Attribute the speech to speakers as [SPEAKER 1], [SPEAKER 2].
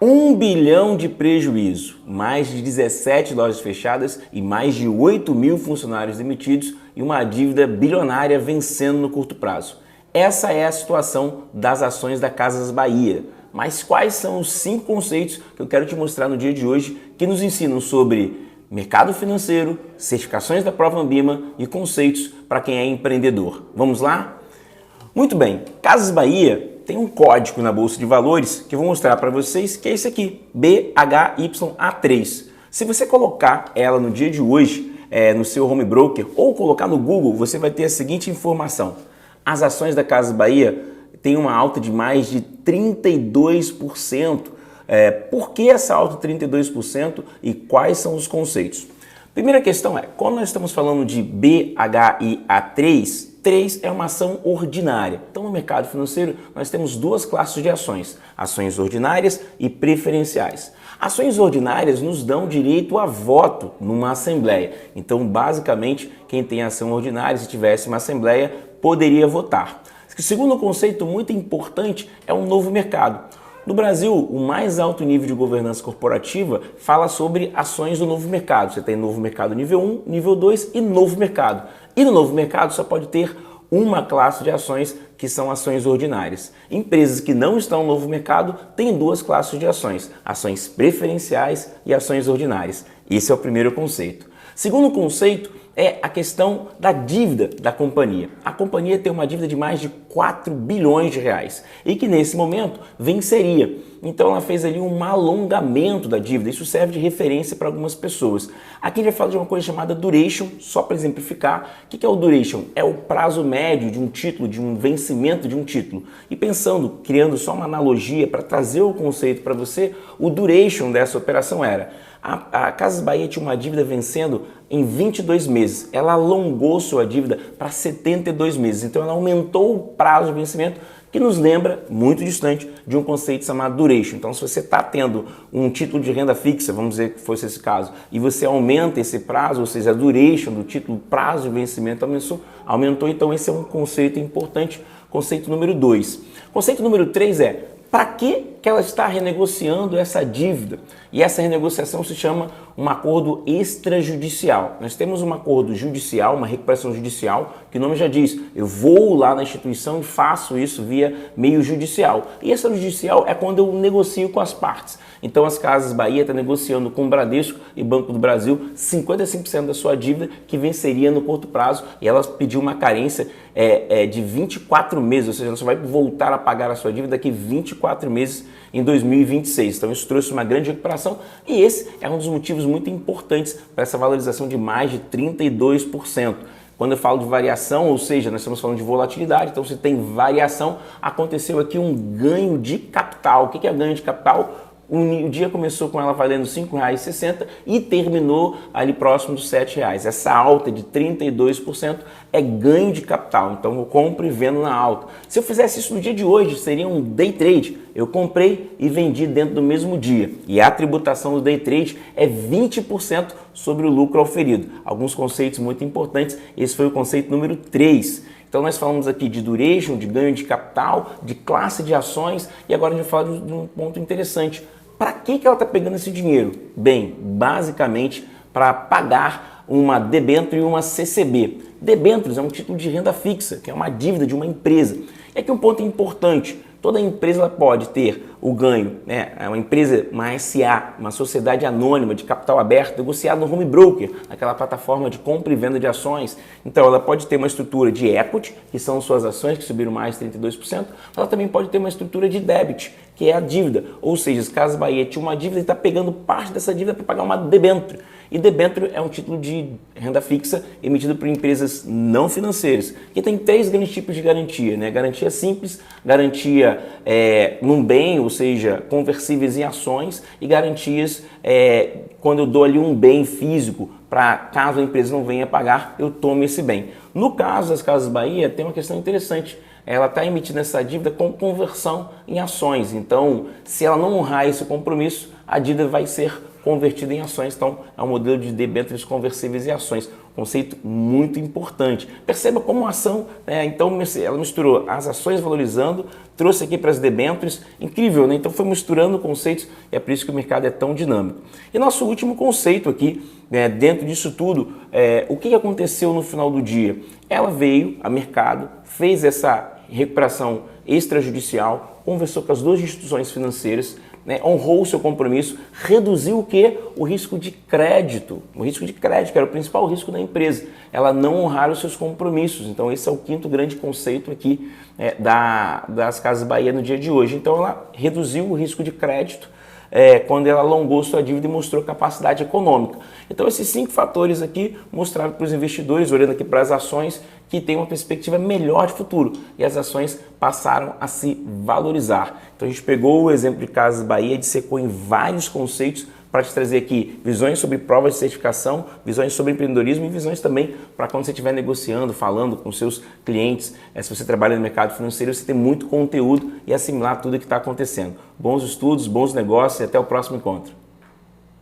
[SPEAKER 1] 1 bilhão de prejuízo, mais de 17 lojas fechadas e mais de 8 mil funcionários demitidos e uma dívida bilionária vencendo no curto prazo. Essa é a situação das ações da Casas Bahia. Mas quais são os 5 conceitos que eu quero te mostrar no dia de hoje que nos ensinam sobre mercado financeiro, certificações da Prova Anbima e conceitos para quem é empreendedor? Vamos lá? Muito bem, Casas Bahia tem um código na Bolsa de Valores que eu vou mostrar para vocês, que é esse aqui, BHYA3. Se você colocar ela no dia de hoje no seu home broker ou colocar no Google, você vai ter a seguinte informação. As ações da Casas Bahia têm uma alta de mais de 32%. Por que essa alta de 32% e quais são os conceitos? Primeira questão é, quando nós estamos falando de BHIA3, 3 é uma ação ordinária. Então, no mercado financeiro, nós temos 2 classes de ações, ações ordinárias e preferenciais. Ações ordinárias nos dão direito a voto numa assembleia. Então, basicamente, quem tem ação ordinária, se tivesse uma assembleia, poderia votar. O segundo conceito muito importante é um novo mercado. No Brasil, o mais alto nível de governança corporativa fala sobre ações do novo mercado. Você tem novo mercado nível 1, nível 2 e novo mercado. E no novo mercado só pode ter uma classe de ações que são ações ordinárias. Empresas que não estão no novo mercado têm 2 classes de ações, ações preferenciais e ações ordinárias. Esse é o primeiro conceito. Segundo conceito é a questão da dívida da companhia. A companhia tem uma dívida de mais de 4 bilhões de reais e que nesse momento venceria. Então ela fez ali um alongamento da dívida. Isso serve de referência para algumas pessoas. Aqui a gente vai falar de uma coisa chamada duration, só para exemplificar. O que é o duration? É o prazo médio de um título, de um vencimento de um título. E pensando, criando só uma analogia para trazer o conceito para você, o duration dessa operação era: a Casas Bahia tinha uma dívida vencendo em 22 meses. Ela alongou sua dívida para 72 meses. Então ela aumentou o prazo de vencimento, que nos lembra, muito distante, de um conceito chamado duration. Então, se você está tendo um título de renda fixa, vamos dizer que fosse esse caso, e você aumenta esse prazo, ou seja, a duration do título, prazo de vencimento aumentou, então esse é um conceito importante, conceito número 2. Conceito número 3 é: para que ela está renegociando essa dívida? E essa renegociação se chama um acordo extrajudicial. Nós temos um acordo judicial, uma recuperação judicial, que o nome já diz, eu vou lá na instituição e faço isso via meio judicial. E extrajudicial é quando eu negocio com as partes. Então as Casas Bahia estão negociando com o Bradesco e Banco do Brasil 55% da sua dívida que venceria no curto prazo, e elas pediu uma carência de 24 meses, ou seja, você vai voltar a pagar a sua dívida daqui 24 meses em 2026. Então isso trouxe uma grande recuperação e esse é um dos motivos muito importantes para essa valorização de mais de 32%. Quando eu falo de variação, ou seja, nós estamos falando de volatilidade, então se tem variação, aconteceu aqui um ganho de capital. O que é ganho de capital? O dia começou com ela valendo R$ 5,60 e terminou ali próximo dos R$ 7,00. Essa alta de 32% é ganho de capital, então eu compro e vendo na alta. Se eu fizesse isso no dia de hoje, seria um day trade. Eu comprei e vendi dentro do mesmo dia. E a tributação do day trade é 20% sobre o lucro auferido. Alguns conceitos muito importantes, esse foi o conceito número 3. Então nós falamos aqui de duration, de ganho de capital, de classe de ações e agora a gente vai falar de um ponto interessante. Para que ela está pegando esse dinheiro? Bem, basicamente para pagar uma debênture e uma CCB. Debêntures é um título de renda fixa, que é uma dívida de uma empresa. E aqui um ponto importante. Toda empresa ela pode ter o ganho, é uma empresa, uma SA, uma sociedade anônima de capital aberto, negociada no home broker, aquela plataforma de compra e venda de ações. Então ela pode ter uma estrutura de equity, que são suas ações que subiram mais de 32%, ela também pode ter uma estrutura de debit, que é a dívida. Ou seja, se Casas Bahia tinha uma dívida e está pegando parte dessa dívida para pagar uma debênture. E debênture é um título de renda fixa emitido por empresas não financeiras, que tem 3 grandes tipos de garantia, Garantia simples, garantia num bem, ou seja, conversíveis em ações, e garantias quando eu dou ali um bem físico para caso a empresa não venha pagar, eu tome esse bem. No caso das Casas Bahia, tem uma questão interessante. Ela está emitindo essa dívida com conversão em ações. Então, se ela não honrar esse compromisso, a dívida vai ser convertido em ações. Então, é um modelo de debêntures conversíveis em ações. Conceito muito importante. Perceba como a ação, né? Então, ela misturou as ações valorizando, trouxe aqui para as debêntures, incrível, né? Então, foi misturando conceitos e é por isso que o mercado é tão dinâmico. E nosso último conceito aqui, né, dentro disso tudo, o que aconteceu no final do dia? Ela veio a mercado, fez essa recuperação extrajudicial, conversou com as duas instituições financeiras, né, honrou o seu compromisso, reduziu o quê? O risco de crédito. O risco de crédito, que era o principal risco da empresa. Ela não honrar os seus compromissos. Então, esse é o quinto grande conceito aqui das Casas Bahia no dia de hoje. Então, ela reduziu o risco de crédito quando ela alongou sua dívida e mostrou capacidade econômica. Então, esses 5 fatores aqui mostraram para os investidores, olhando aqui para as ações, que tem uma perspectiva melhor de futuro. E as ações passaram a se valorizar. Então, a gente pegou o exemplo de Casas Bahia, dissecou em vários conceitos para te trazer aqui visões sobre provas de certificação, visões sobre empreendedorismo e visões também para quando você estiver negociando, falando com seus clientes. Se você trabalha no mercado financeiro, você tem muito conteúdo e assimilar tudo o que está acontecendo. Bons estudos, bons negócios e até o próximo encontro.